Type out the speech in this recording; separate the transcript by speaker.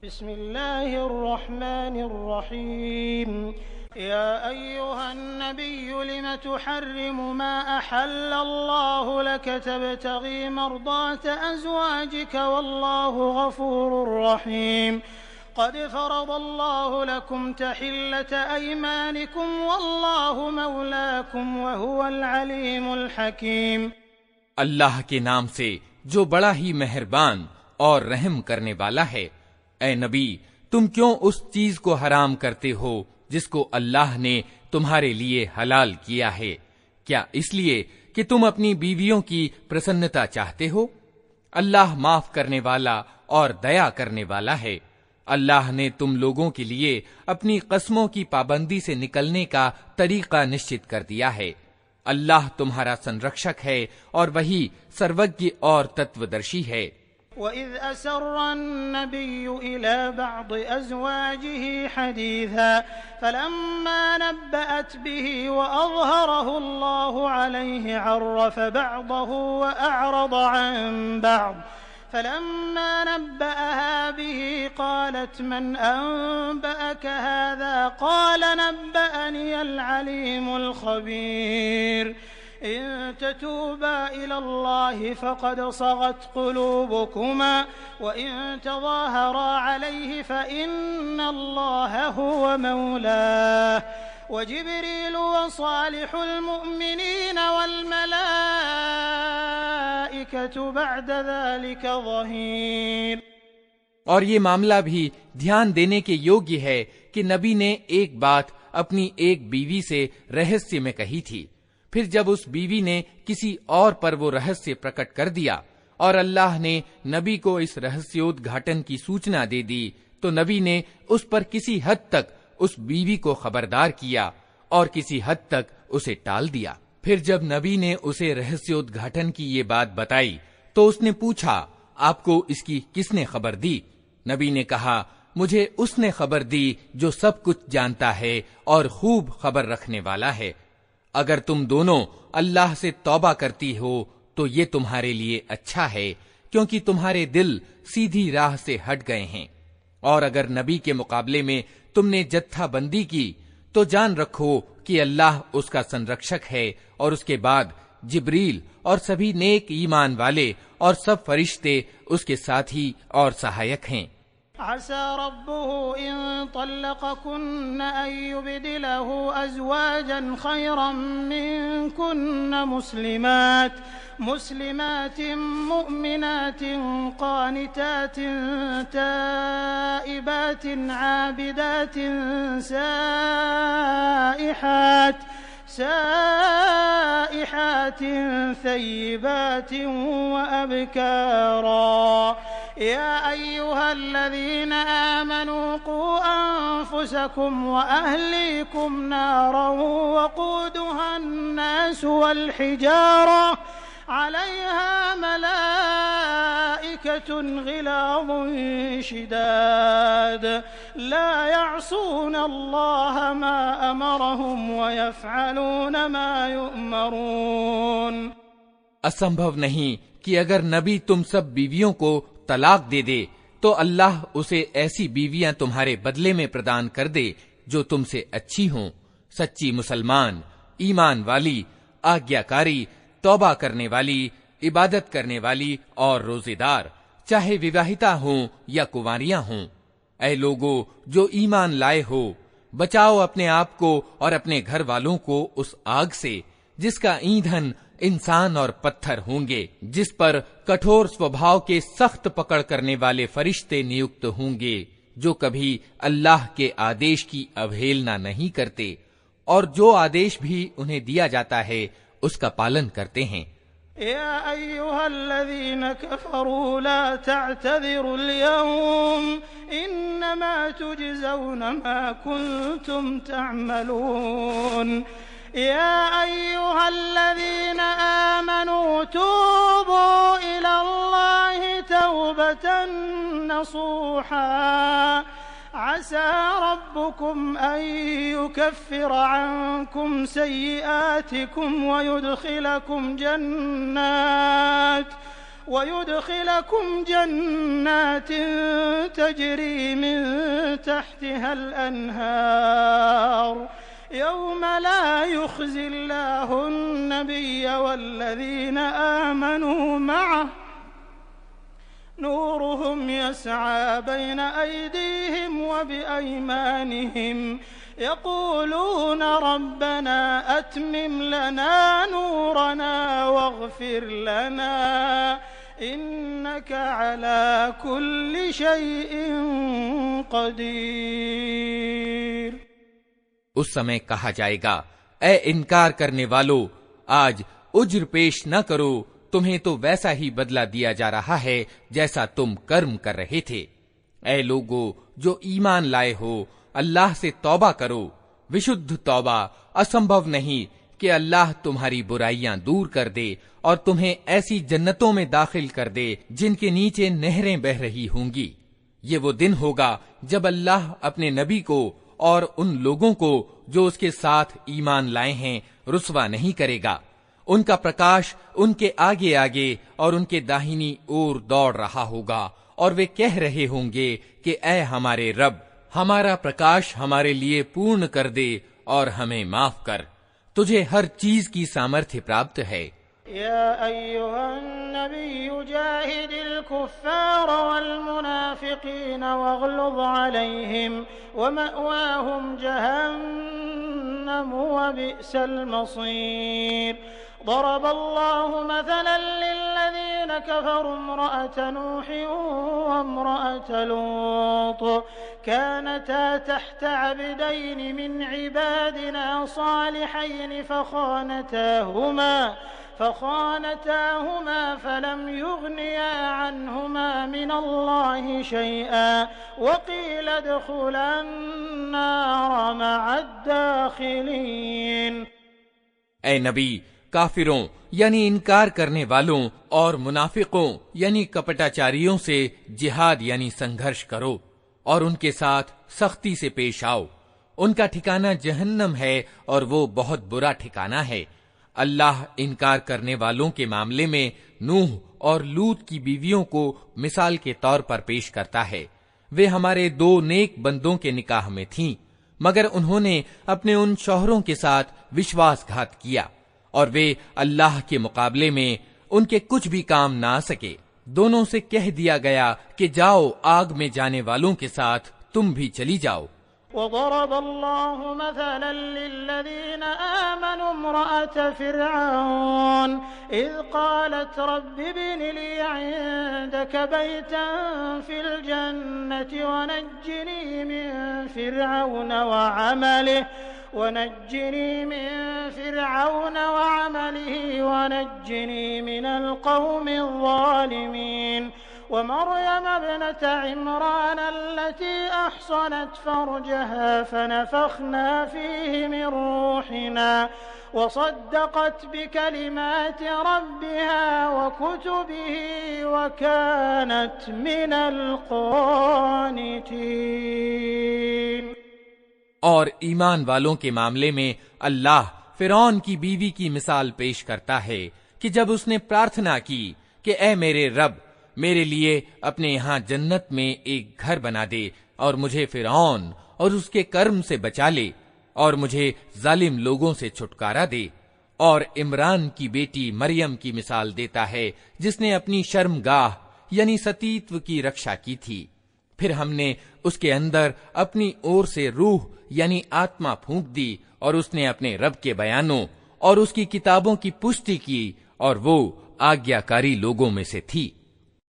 Speaker 1: बिस्मिल्लाहिर्रहमानिर्रहीम या अय्युहन्नबिय्यु लिम तुहर्रिमु मा अहल्लल्लाहु लक तब्तगी मर्दात अज़वाजिक वल्लाहु गफूरुर रहीम क़द फ़रज़ल्लाहु लकुम तहिल्लत अयमानिकुम वल्लाहु मौलाकुम वहुवल अलीमुल हकीम।
Speaker 2: अल्लाह के नाम से जो बड़ा ही मेहरबान और रहम करने वाला है। ऐ नबी, तुम क्यों उस चीज को हराम करते हो जिसको अल्लाह ने तुम्हारे लिए हलाल किया है? क्या इसलिए कि तुम अपनी बीवियों की प्रसन्नता चाहते हो? अल्लाह माफ करने वाला और दया करने वाला है। अल्लाह ने तुम लोगों के लिए अपनी कस्मों की पाबंदी से निकलने का तरीका निश्चित कर दिया है। अल्लाह तुम्हारा संरक्षक है और वही सर्वज्ञ और तत्वदर्शी है।
Speaker 1: वइज़ असर्रन्नबिय्यु इला बअद अज़वाजिही हदीसा फलम्मा नब्बअत बिही वअज़हरहु अल्लाहु अलैहि अर्रफ़ बअदहु वअअरज़ अन बअद फलम्मा नब्बअहा बिही क़ालत मन अनबअक हाज़ा क़ाल नब्बअनियल अलीमुल ख़बीर इन ततूबा इलल्लाहि फ़क़द सग़त क़ुलूबुकुमा व इन तज़ाहरा अलैहि फ़इन्नल्लाह हुवा मौलाह व जिब्रील व सालिहुल मुअ्मिनीन वल मलाइकतु बअद ज़ालिका ज़हीर।
Speaker 2: और ये मामला भी ध्यान देने के योग्य है कि नबी ने एक बात अपनी एक बीवी से रहस्य में कही थी, फिर जब उस बीवी ने किसी और पर वो रहस्य प्रकट कर दिया और अल्लाह ने नबी को इस रहस्योद्घाटन की सूचना दे दी, तो नबी ने उस पर किसी हद तक उस बीवी को खबरदार किया और किसी हद तक उसे टाल दिया। फिर जब नबी ने उसे रहस्योद्घाटन की ये बात बताई तो उसने पूछा, आपको इसकी किसने खबर दी? नबी ने कहा, मुझे उसने खबर दी जो सब कुछ जानता है और खूब खबर रखने वाला है। अगर तुम दोनों अल्लाह से तौबा करती हो तो ये तुम्हारे लिए अच्छा है, क्योंकि तुम्हारे दिल सीधी राह से हट गए हैं। और अगर नबी के मुकाबले में तुमने जत्थाबंदी की तो जान रखो कि अल्लाह उसका संरक्षक है और उसके बाद जिब्रील और सभी नेक ईमान वाले और सब फरिश्ते उसके साथी और सहायक हैं।
Speaker 1: असा रब्बुहु इन तल्लक़कुन्न अन युबदिलहु अज़वाजन खैरन मिनकुन्न मुस्लिमातिन मुअमिनातिन क़ानितातिन ताइबातिन आबिदातिन साइहातिन थय्यिबातिन व अबकारा या अय्युहल्लज़ीना आमनू क़ू अन्फुसकुम व अहलीकुम नारन वक़ूदुहा अन्नास वल हिजारा अलैहा मलाइकतुन ग़िलाज़ुन शिदाद ला यअसून अल्लाह मा अमरहुम व यफ़अलून मा युअमरून।
Speaker 2: असंभव नहीं कि अगर नबी तुम सब बीवियों को तलाक दे दे तो अल्लाह उसे ऐसी बीवियां तुम्हारे बदले में प्रदान कर दे जो तुमसे अच्छी हों, सच्ची मुसलमान, ईमान वाली, आज्ञाकारी, तौबा करने वाली, इबादत करने वाली और रोजेदार, चाहे विवाहिता हों या कुंवारियां हों। ऐ लोगो जो ईमान लाए हो, बचाओ अपने आप को और अपने घर वालों को उस आग से जिसका ईंधन इंसान और पत्थर होंगे, जिस पर कठोर स्वभाव के सख्त पकड़ करने वाले फरिश्ते नियुक्त होंगे जो कभी अल्लाह के आदेश की अवहेलना नहीं करते और जो आदेश भी उन्हें दिया जाता है उसका पालन करते हैं।
Speaker 1: या अय्युहल्लज़ीना कफ़रू ला तअतज़िरुल यौम इन्नमा तुजज़ौना मा कुंतुम तअमलून। या अय्युहल्लज़ीना आमनू तूबू इलल्लाहि तौबतन नसूहा असा रब्बुकुम अन युकफ्फिर अन्कुम सय्यिआतिकुम व युदखिलकुम वयुदखिलकुम जन्नातिन तजरी मिन तहतिहल अन्हार यौम ला युख्ज़िल्लाहुन नबिय्य वल्लज़ीना आमनू मअह नूरुहुम यस्आ बैन अयदीहिम व बिअयमानिहिम यक़ूलून रब्बना अत्मिम लना नूरना वग़फिर लना इन्नका अला कुल्लि शैइन क़दीर।
Speaker 2: उस समय कहा जाएगा, ए इनकार करने वालों, आज उज्र पेश न करो, तुम्हें तो वैसा ही बदला दिया जा रहा है जैसा तुम कर्म कर रहे थे। ऐ लोगो जो ईमान लाए हो, अल्लाह से तौबा करो, विशुद्ध तौबा। असंभव नहीं कि अल्लाह तुम्हारी बुराइयां दूर कर दे और तुम्हें ऐसी जन्नतों में दाखिल कर दे जिनके नीचे नहरें बह रही होंगी। ये वो दिन होगा जब अल्लाह अपने नबी को और उन लोगों को जो उसके साथ ईमान लाए हैं रुस्वा नहीं करेगा। उनका प्रकाश उनके आगे आगे और उनके दाहिनी ओर दौड़ रहा होगा और वे कह रहे होंगे कि ऐ हमारे रब, हमारा प्रकाश हमारे लिए पूर्ण कर दे और हमें माफ कर। तुझे हर चीज की सामर्थ्य प्राप्त है।
Speaker 1: या अय्युहन नबिय्यु जाहिदिल कुफ्फार वल मुनाफिकीन वग़्लुज़ अलैहिम व मअवाहुम जहन्नम व बि'सल मसीर। ضرب الله مثلا للذين كفروا امرأة نوح وامرأة لوط كانتا تحت عبدين من عبادنا صالحين فخانتاهما فلم يغنيا عنهما من الله شيئا وقيل ادخلا النار مع الداخلين।
Speaker 2: ऐ नबी, काफिरों यानी इनकार करने वालों और मुनाफिकों यानी कपटाचारियों से जिहाद यानी संघर्ष करो और उनके साथ सख्ती से पेश आओ। उनका ठिकाना जहन्नम है और वो बहुत बुरा ठिकाना है। अल्लाह इनकार करने वालों के मामले में नूह और लूत की बीवियों को मिसाल के तौर पर पेश करता है। वे हमारे दो नेक बंदों के निकाह में थीं, मगर उन्होंने अपने उन शौहरों के साथ विश्वासघात किया और वे अल्लाह के मुकाबले में उनके कुछ भी काम ना आ सके। दोनों से कह दिया गया कि जाओ, आग में जाने वालों के साथ तुम भी चली जाओ।
Speaker 1: وضرب الله مثلا للذين آمنوا امرأة فرعون إذ قالت رب ابن لي عندك بيتا في الجنة ونجني من فرعون وعمله ونجني من القوم الظالمين ومريم ابنة عمران التي أحصنت فرجها فنفخنا فيه من روحنا وصدقت بكلمات ربها وكتبه وكانت من القانتين।
Speaker 2: और ईमान वालों के मामले में अल्लाह फिरौन की बीवी की मिसाल पेश करता है कि जब उसने प्रार्थना की कि ऐ मेरे रब, मेरे लिए अपने यहाँ जन्नत में एक घर बना दे और मुझे फिरौन और उसके कर्म से बचा ले और मुझे जालिम लोगों से छुटकारा दे। और इमरान की बेटी मरियम की मिसाल देता है जिसने अपनी शर्मगाह यानी सतीत्व की रक्षा की थी। फिर हमने उसके अंदर अपनी ओर से रूह यानी आत्मा फूंक दी और उसने अपने रब के बयानों और उसकी किताबों की पुष्टि की और वो आज्ञाकारी लोगों में से थी।